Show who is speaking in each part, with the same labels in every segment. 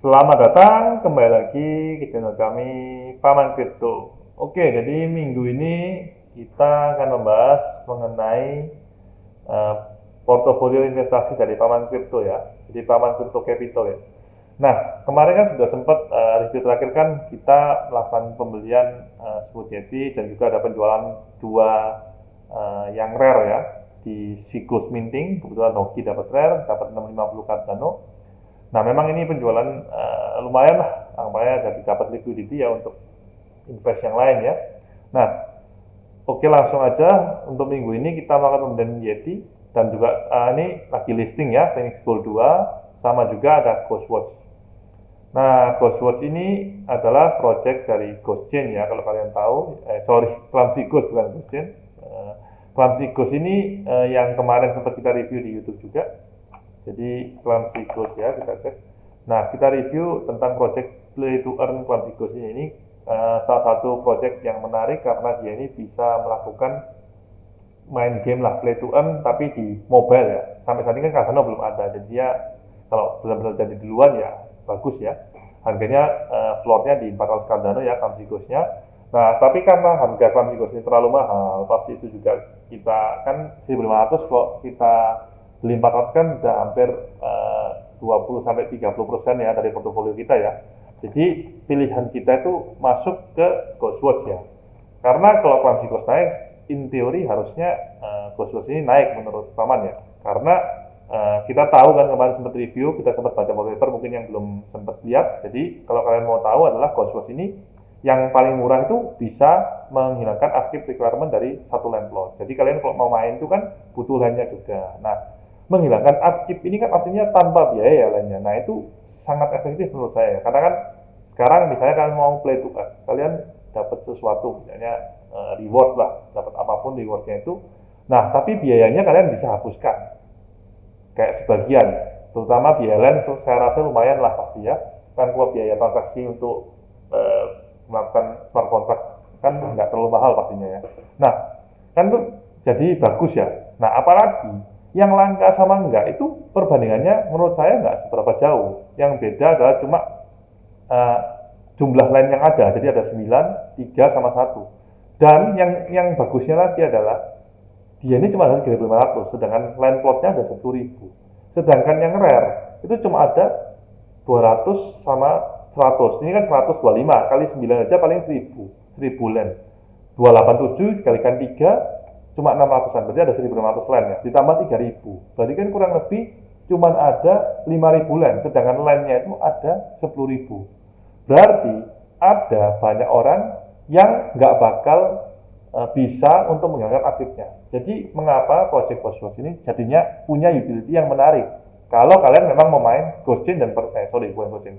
Speaker 1: Selamat datang kembali lagi ke channel kami Paman Kripto. Oke, jadi minggu ini kita akan membahas mengenai uh, portofolio investasi dari Paman Kripto ya. Jadi Paman Kripto Capital ya. Nah, kemarin kan sudah sempat review terakhir kan kita melakukan pembelian Smooth Yeti dan juga ada penjualan dua yang rare ya di siklus minting. Kebetulan Hoki dapat rare, dapat 650 Cardano. Nah, memang ini penjualan lumayan lah, namanya jadi dapat liquidity ya untuk invest yang lain ya. Nah, oke langsung aja untuk minggu ini kita melakukan pembelian Yeti dan juga ini lagi listing ya, Phoenix Gold 2 sama juga ada Ghostwatch. Nah, Ghostwatch ini adalah project dari Ghostchain ya, kalau kalian tahu. Clumsy Ghost bukan Ghostchain. Clumsy Ghost ini yang kemarin sempat kita review di YouTube juga. Jadi Clumsy Ghost ya, kita cek. Nah, kita review tentang project Play to Earn Clumsy Ghost ini. Salah satu project yang menarik karena dia ini bisa melakukan main game lah, play to earn tapi di mobile ya. Sampai saat ini kan Cardano belum ada, jadi dia kalau benar-benar jadi duluan ya bagus ya. Harganya floornya di 400 Cardano ya, Clumsy Ghost-nya. Nah, tapi karena harga Clumsy Ghost ini terlalu mahal, pasti itu juga kita kan 1.500 kok kita beli 400 kan udah hampir 20-30% ya dari portofolio kita ya. Jadi pilihan kita itu masuk ke Ghostwatch ya. Karena kalau Clumsy Ghost naik, in teori harusnya Ghostwatch ini naik menurut Paman ya. Karena kita tahu kan kemarin sempat review, kita sempat baca whatever mungkin yang belum sempat lihat. Jadi kalau kalian mau tahu adalah Ghostwatch ini yang paling murah itu bisa menghilangkan active requirement dari satu land plot. Jadi kalian kalau mau main itu kan butuh land-nya juga. Nah, menghilangkan upkeep ini kan artinya tanpa biaya lainnya. Nah, itu sangat efektif menurut saya. Karena kan sekarang misalnya kalian mau play to earn, kalian dapat sesuatu, misalnya reward lah, dapat apapun rewardnya itu. Nah, tapi biayanya kalian bisa hapuskan, kayak sebagian, terutama biaya land, saya rasa lumayan lah pasti ya. Kan kalau biaya transaksi untuk melakukan smart contract kan nggak terlalu mahal pastinya ya. Nah, kan tuh jadi bagus ya. Nah, apalagi yang langka sama enggak itu perbandingannya menurut saya nggak seberapa jauh. Yang beda adalah cuma jumlah line yang ada, jadi ada 9, 3 sama 1. Dan yang bagusnya lagi adalah dia ini cuma ada 3.500, sedangkan line plotnya ada 10.000. Sedangkan yang rare itu cuma ada 200 sama 100. Ini kan 125 kali 9 aja paling 1000 line. 287 dikalikan 3 cuma 600-an, berarti ada 1.600 line ya. Ditambah 3.000. Berarti kan kurang lebih cuma ada 5.000 line, sedangkan line-nya itu ada 10.000. Berarti ada banyak orang yang nggak bakal bisa untuk menghilangkan aktifnya. Jadi mengapa project Ghostwatch ini jadinya punya utility yang menarik? Kalau kalian memang mau main Ghostchain dan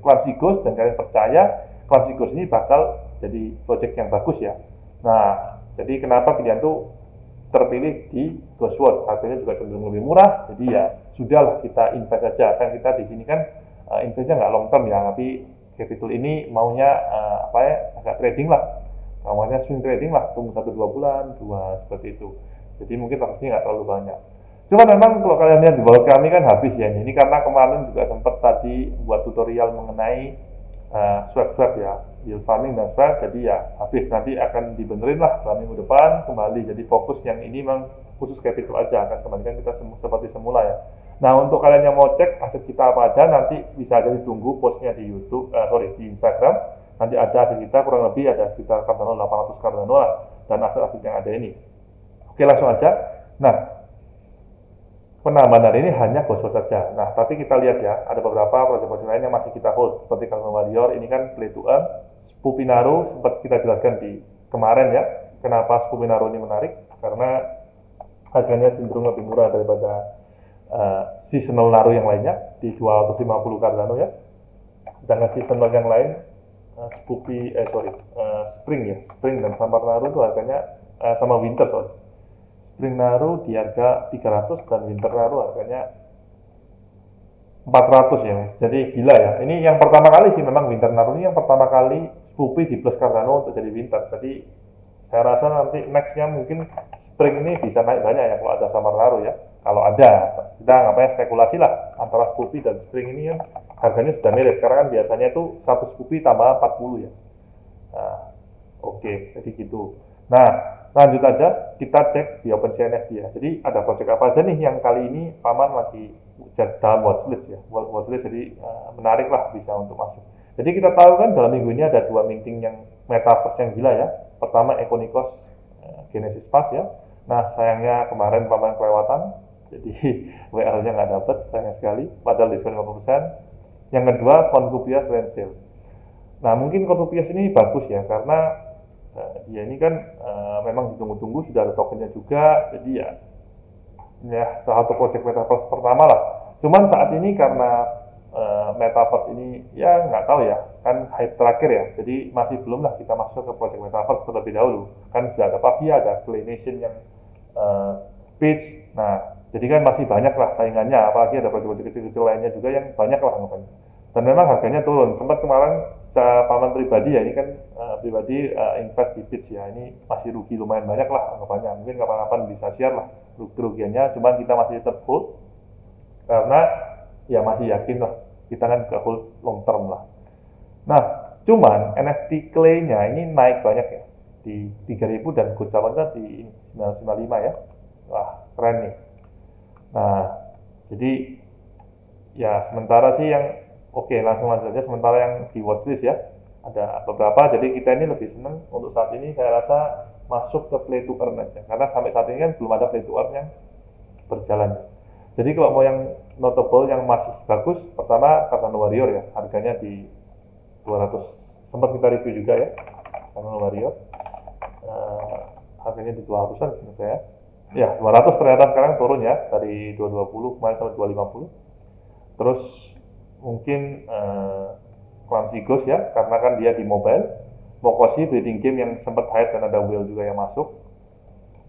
Speaker 1: Clumsy Ghost dan kalian percaya Clumsy Ghost ini bakal jadi project yang bagus ya. Nah, jadi kenapa pilihan itu terpilih di Ghostwatch? Harganya juga cenderung lebih murah. Jadi ya sudahlah kita invest saja. Kan kita di sini kan investnya nggak long term ya, tapi capital ini maunya agak trading lah, namanya swing trading lah, tunggu 1-2 bulan, seperti itu. Jadi mungkin transaksinya nggak terlalu banyak. Cuma memang kalau kalian lihat di wallet kami kan habis ya, ini karena kemarin juga sempat tadi buat tutorial mengenai swap ya, yield farming dan swap, jadi ya habis, nanti akan dibenerin lah dalam minggu depan kembali. Jadi fokus yang ini memang khusus capital aja, akan kembalikan kita seperti semula ya. Nah, untuk kalian yang mau cek aset kita apa aja, nanti bisa aja ditunggu postnya di YouTube, di Instagram. Nanti ada aset kita, kurang lebih ada sekitar Cardano 800 Cardano lah, dan aset-aset yang ada ini. Oke, langsung aja. Nah, penambahan hari ini hanya Ghostwatch saja. Nah, tapi kita lihat ya, ada beberapa proyek-proyek lain yang masih kita hold, seperti Cardano Warrior, ini kan play to earn. Spupinaru sempat kita jelaskan di kemarin ya, kenapa Spupinaru ini menarik, karena harganya cenderung lebih murah daripada seasonal Naru yang lainnya di 250 Cardano ya. Sedangkan seasonal yang lain Spring dan Summer Naru itu harganya sama Winter Spring Naru di harga 300 dan Winter Naru harganya 400 ya. Jadi gila ya. Ini yang pertama kali sih memang Winter Naru ini yang pertama kali Spupi di plus Cardano untuk jadi Winter. Jadi saya rasa nanti nextnya mungkin Spring ini bisa naik banyak ya kalau ada Summer Naru ya. Kalau ada, kita ngapain spekulasi lah antara Scoopy dan Spring ini kan harganya sudah mirip karena kan biasanya itu satu Scoopy tambah 40 ya. Nah, oke, jadi gitu. Nah, lanjut aja kita cek di OpenSea NFT ya. Jadi ada project apa aja nih yang kali ini Paman lagi dalam watchlist ya. Watchlist jadi menarik lah bisa untuk masuk. Jadi kita tahu kan dalam minggu ini ada dua minting yang metaverse yang gila ya. Pertama Econikos Genesis Pass ya. Nah sayangnya kemarin Paman kelewatan. Jadi WL-nya nggak dapet, sayang sekali. Padahal diskon 50%. Yang kedua Concupias Land Sale. Nah mungkin Concupias ini bagus ya karena dia ini kan memang ditunggu-tunggu, sudah ada tokennya juga, jadi ya salah satu project metaverse pertama lah. Cuman saat ini karena metaverse ini ya nggak tahu ya, kan hype terakhir ya, jadi masih belum lah kita masuk ke project metaverse terlebih dahulu. Kan sudah ada Pavia, ada Clay Nation yang pitch, nah jadi kan masih banyak lah saingannya, apalagi ada project-project kecil-kecil lainnya juga yang banyak lah anggapannya. Dan memang harganya turun. Sempat kemarin secara Paman pribadi ya, ini kan pribadi invest di Pitch ya, ini masih rugi lumayan banyak lah anggapannya. Mungkin kapan-kapan bisa share lah kerugiannya, cuman kita masih tetap hold karena ya masih yakin lah, kita kan juga hold long term lah. Nah, cuman NFT Clay-nya ini naik banyak ya, di 3000 dan gocapannya di 995 ya. Wah, keren nih. Nah, jadi ya sementara sih yang oke, langsung lanjut aja. Sementara yang di watchlist ya, ada beberapa. Jadi kita ini lebih senang untuk saat ini saya rasa masuk ke play to earn aja. Karena sampai saat ini kan belum ada play to earn yang berjalan. Jadi kalau mau yang notable, yang masih bagus, pertama Cardano Warrior ya. Harganya di 200, sempat kita review juga ya. Cardano Warrior. Harganya di 200-an menurut saya. Ya, 200 ternyata sekarang turun ya. Dari 220 kemarin sampai 250. Terus mungkin Clumsy Ghost ya, karena kan dia di mobile. Mokoshi breeding game yang sempat hype dan ada whale juga yang masuk.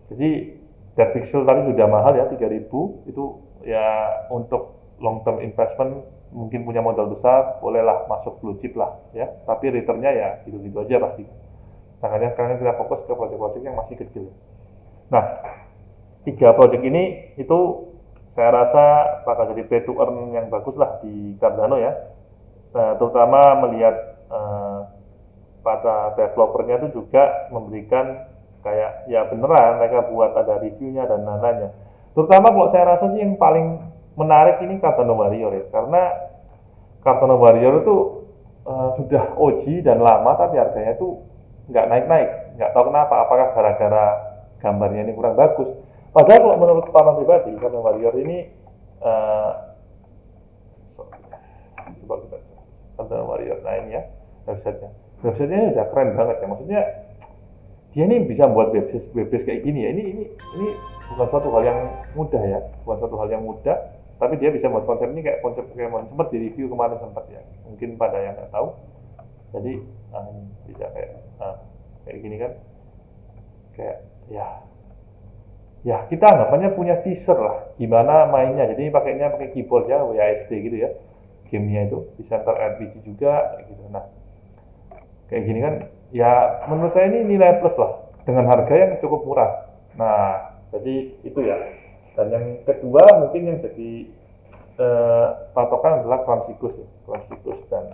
Speaker 1: Jadi Dead Pixel tadi sudah mahal ya, 3000 itu ya untuk long term investment, mungkin punya modal besar, bolehlah masuk blue chip lah ya. Tapi returnnya ya gitu-gitu aja pasti. Makanya sekarang kita fokus ke project-project yang masih kecil. Nah, 3 project ini itu saya rasa bakal jadi pay to earn yang bagus lah di Cardano ya. Nah, terutama melihat para developernya itu juga memberikan kayak ya beneran mereka buat ada reviewnya dan lain-lainnya. Terutama kalau saya rasa sih yang paling menarik ini Cardano Warrior ya, karena Cardano Warrior itu sudah OG dan lama tapi harganya itu nggak naik-naik. Nggak tahu kenapa, apakah gara-gara gambarnya ini kurang bagus. Padahal kalau menurut Paman pribadi, Cardano Warrior ini coba kita cek Cardano Warrior. Nah ini ya websitenya. Websitenya udah keren banget ya. Maksudnya dia ini bisa buat web-based kayak gini ya. Ini bukan suatu hal yang mudah ya, bukan suatu hal yang mudah. Tapi dia bisa buat konsep ini kayak konsep Pokemon. Sempat di review kemarin sempat ya. Mungkin pada yang nggak tahu. Jadi bisa kayak gini kan. Kayak ya kita anggapannya punya teaser lah gimana mainnya. Jadi pakainya pakai keyboard ya, WASD gitu ya, gamenya itu di center RPG juga gitu. Nah kayak gini kan ya menurut saya ini nilai plus lah dengan harga yang cukup murah. Nah jadi itu ya. Dan yang kedua mungkin yang jadi patokan adalah Clumsy Ghost ya. Clumsy Ghost dan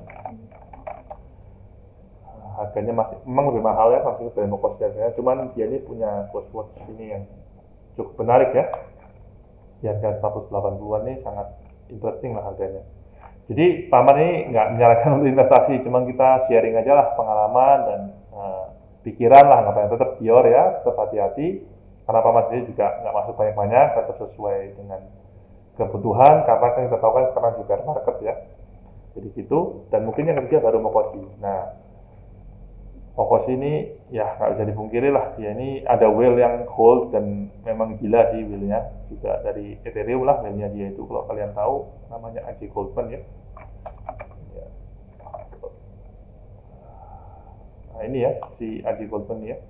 Speaker 1: harganya masih memang lebih mahal ya Clumsy Ghost dari Mokoshi harganya. Cuman dia ini punya Ghost Watch ini yang cukup menarik ya. Di harga 180-an ini sangat interesting lah harganya. Jadi Paman ini nggak menyarankan untuk investasi, cuma kita sharing aja lah pengalaman dan pikiran lah, ngapain tetap Dior ya, tetap hati-hati. Karena Paman sendiri juga nggak masuk banyak-banyak, tetap sesuai dengan kebutuhan. Karena kan kita tahu kan sekarang juga market ya. Jadi gitu. Dan mungkin yang ketiga baru Mokoshi. Nah Mokoshi ini ya nggak bisa dipungkiri lah, dia ini ada whale yang hold dan memang gila sih whale-nya, juga dari Ethereum lah whale-nya dia itu, kalau kalian tahu namanya AJ Goldman ya. Nah ini ya si AJ Goldman ya,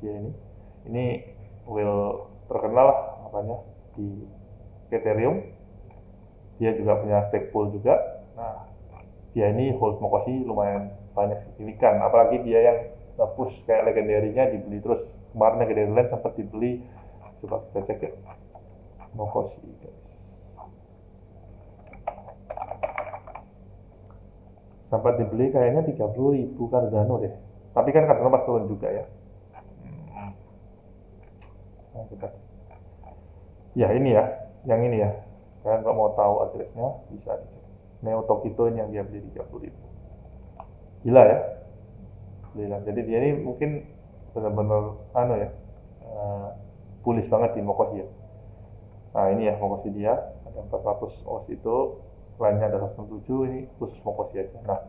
Speaker 1: dia ini whale terkenal lah makanya di Ethereum. Dia juga punya stake pool juga. Nah dia ini hold Mokoshi lumayan banyak signifikan, apalagi dia yang push kayak legendarinya dibeli terus. Kemarin Legendary Land sempat dibeli, coba kita cek ya, Mokoshi guys. Sempat dibeli kayaknya 30.000 Cardano deh. Tapi kan Cardano pas turun juga ya. Nah, kita cek. Ya ini ya, yang ini ya. Kalian kalau mau tahu addressnya bisa dicek. Neo Tokito ini yang dia beli 30.000. Gila ya. Gila. Jadi dia ini mungkin benar-benar bullish banget di Mokoshi ya. Nah ini ya Mokoshi dia, ada 400 OS itu, lainnya ada 167, ini khusus Mokoshi aja. Nah,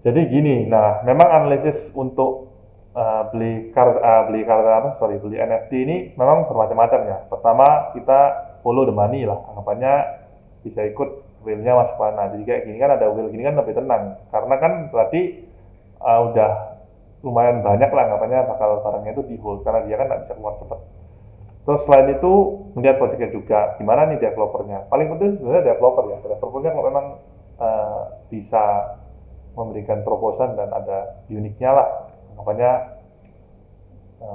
Speaker 1: jadi gini, nah memang analisis untuk beli NFT ini memang bermacam-macam ya. Pertama kita follow the money lah, anggapannya bisa ikut whale-nya masuk mana. Jadi kayak gini kan ada whale gini kan lebih tenang, karena kan berarti udah lumayan banyak lah anggapannya bakal barangnya itu di hold, karena dia kan nggak bisa keluar cepat. Terus selain itu melihat projectnya juga, gimana nih developernya. Paling penting sebenarnya developer ya. Developernya kalau memang bisa memberikan terobosan dan ada uniknya lah, makanya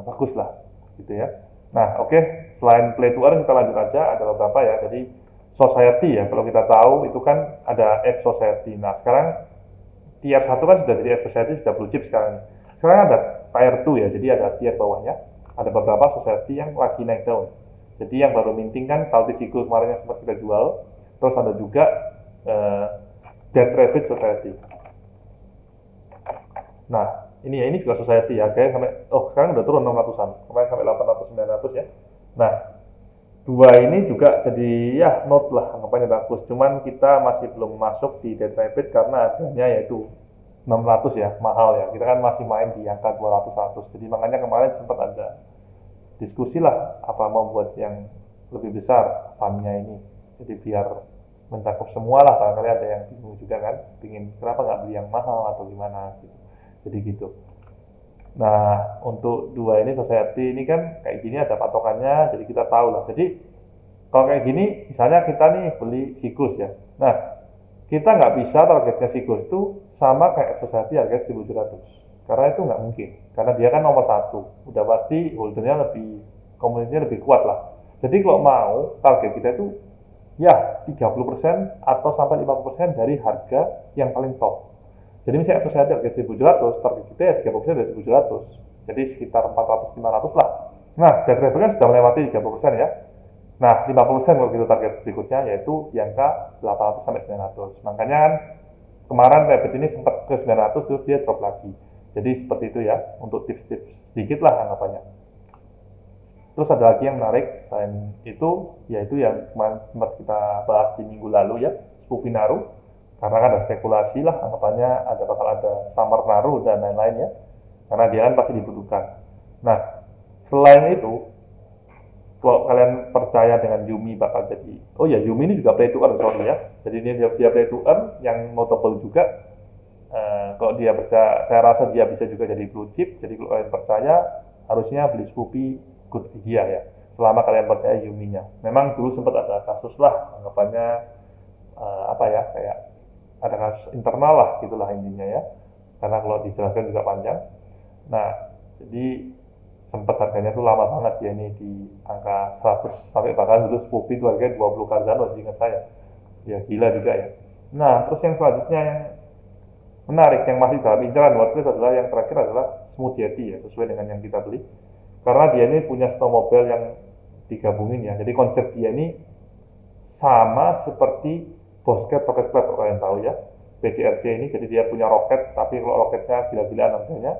Speaker 1: bagus lah, gitu ya. Nah, oke. Selain play to earn kita lanjut aja, ada beberapa ya. Jadi society ya, kalau kita tahu itu kan ada app society. Nah, sekarang tier 1 kan sudah jadi app society, sudah blue chip sekarang. Sekarang ada tier 2 ya, jadi ada tier bawahnya. Ada beberapa society yang lagi naik daun. Jadi yang baru minting kan Salty Seagull kemarin yang sempat kita jual. Terus ada juga Dead Rabbit Society. Nah, ini juga society ya, kayak sampai sekarang udah turun 600-an. Kemarin sampai 800 900 ya. Nah, dua ini juga jadi ya note lah, anggapannya bagus. Cuman kita masih belum masuk di Dead Rabbit karena harganya yaitu 600 ya, mahal ya. Kita kan masih main di angka 200-100. Jadi makanya kemarin sempat ada diskusi lah apa mau buat yang lebih besar fund-nya ini. Jadi biar mencakup semua lah, barangkali ada yang bingung juga kan, pingin kenapa nggak beli yang mahal atau gimana gitu. Jadi gitu. Nah, untuk dua ini society ini kan kayak gini ada patokannya, jadi kita tahu lah. Jadi kalau kayak gini, misalnya kita nih beli siklus ya. Nah, kita nggak bisa targetnya siklus itu sama kayak society harga 1.700. Karena itu nggak mungkin. Karena dia kan nomor satu. Udah pasti holdernya lebih, komunitasnya lebih kuat lah. Jadi kalau mau target kita itu ya 30% atau sampai 50% dari harga yang paling top. Jadi misalnya society harga 1.700, target kita ya 30% dari 1.700. Jadi sekitar 400-500 lah. Nah, Dead Rabbit kan sudah melewati 30% ya. Nah, 50% kalau gitu target berikutnya yaitu di angka 800 sampai 900. Makanya kan kemarin Rabbit ini sempat ke 900 terus dia drop lagi. Jadi seperti itu ya, untuk tips-tips sedikit lah anggapannya. Terus ada lagi yang menarik selain itu, yaitu yang kemarin sempat kita bahas di minggu lalu ya, Spoopy Naru. Karena kan ada spekulasi lah, anggapannya bakal ada Summer Naru dan lain-lain ya. Karena dia kan pasti dibutuhkan. Nah, selain itu, kalau kalian percaya dengan Yumi bakal jadi, Yumi ini juga play to earn, sorry ya. Jadi dia play to earn yang notable juga. Kalau dia percaya, saya rasa dia bisa juga jadi blue chip. Jadi kalau kalian percaya, harusnya beli Spoopy good idea ya. Selama kalian percaya Yuminya. Memang dulu sempat ada kasus lah, anggapannya kayak ada kasus internal lah, gitulah intinya ya. Karena kalau dijelaskan juga panjang. Nah, jadi sempat harganya tuh lama banget ya, ini di angka 100 sampai bahkan dulu Spoopy itu harganya 20 Cardano seingat saya. Ya gila juga ya. Nah, terus yang selanjutnya yang menarik yang masih dalam incaran watchlist adalah yang terakhir adalah Smooth Yeti ya, sesuai dengan yang kita beli. Karena dia ini punya snowmobile yang digabungin ya. Jadi konsep dia ini sama seperti Boscat Rocket Club, kalau kalian tahu ya. BCRC ini, jadi dia punya roket, tapi kalau roketnya gila-gilaan harganya.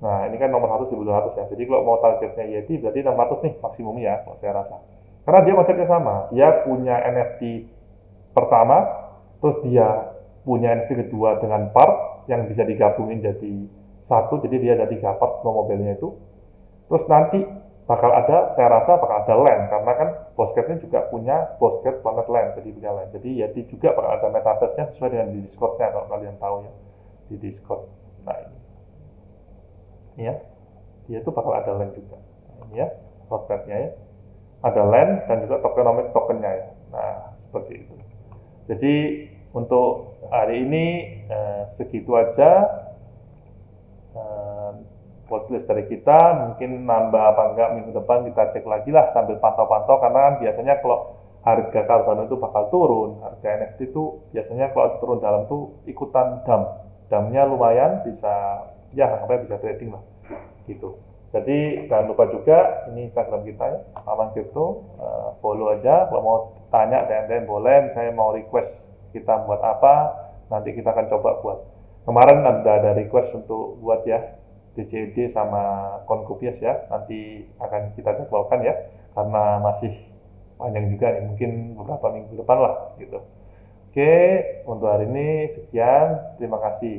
Speaker 1: Nah, ini kan nomor 1 1.200 ya. Jadi kalau mau targetnya Yeti berarti 600 nih maksimum ya, kalau saya rasa. Karena dia konsepnya sama. Dia punya NFT pertama, terus dia punya NFT kedua dengan part yang bisa digabungin jadi satu, jadi dia ada 3 part snowmobile-nya itu. Terus nanti saya rasa bakal ada land, karena kan Boscat-nya juga punya Boscat Planet Land, jadi punya land. Jadi Yeti juga bakal ada metaverse-nya sesuai dengan di Discord-nya, kalau kalian tahu ya, di Discord. Nah ini ya, dia tuh bakal ada land juga. Nah, ini ya, roadmap-nya ya. Ada land dan juga tokenomic token-nya ya. Nah, seperti itu. Jadi untuk hari ini segitu aja. watchlist dari kita, mungkin nambah apa enggak minggu depan kita cek lagi lah sambil pantau-pantau, karena kan biasanya kalau harga Cardano itu bakal turun, harga NFT itu biasanya kalau turun dalam tuh ikutan dumpnya lumayan, bisa ya anggapnya bisa trading lah gitu. Jadi jangan lupa juga ini Instagram kita ya, Aman Crypto, follow aja. Kalau mau tanya dan boleh, misalnya mau request kita buat apa, nanti kita akan coba buat. Kemarin ada request untuk buat ya DCD sama Konkupias ya, nanti akan kita jadwalkan ya, karena masih panjang juga nih, mungkin beberapa minggu depan lah gitu. Oke, untuk hari ini sekian, terima kasih.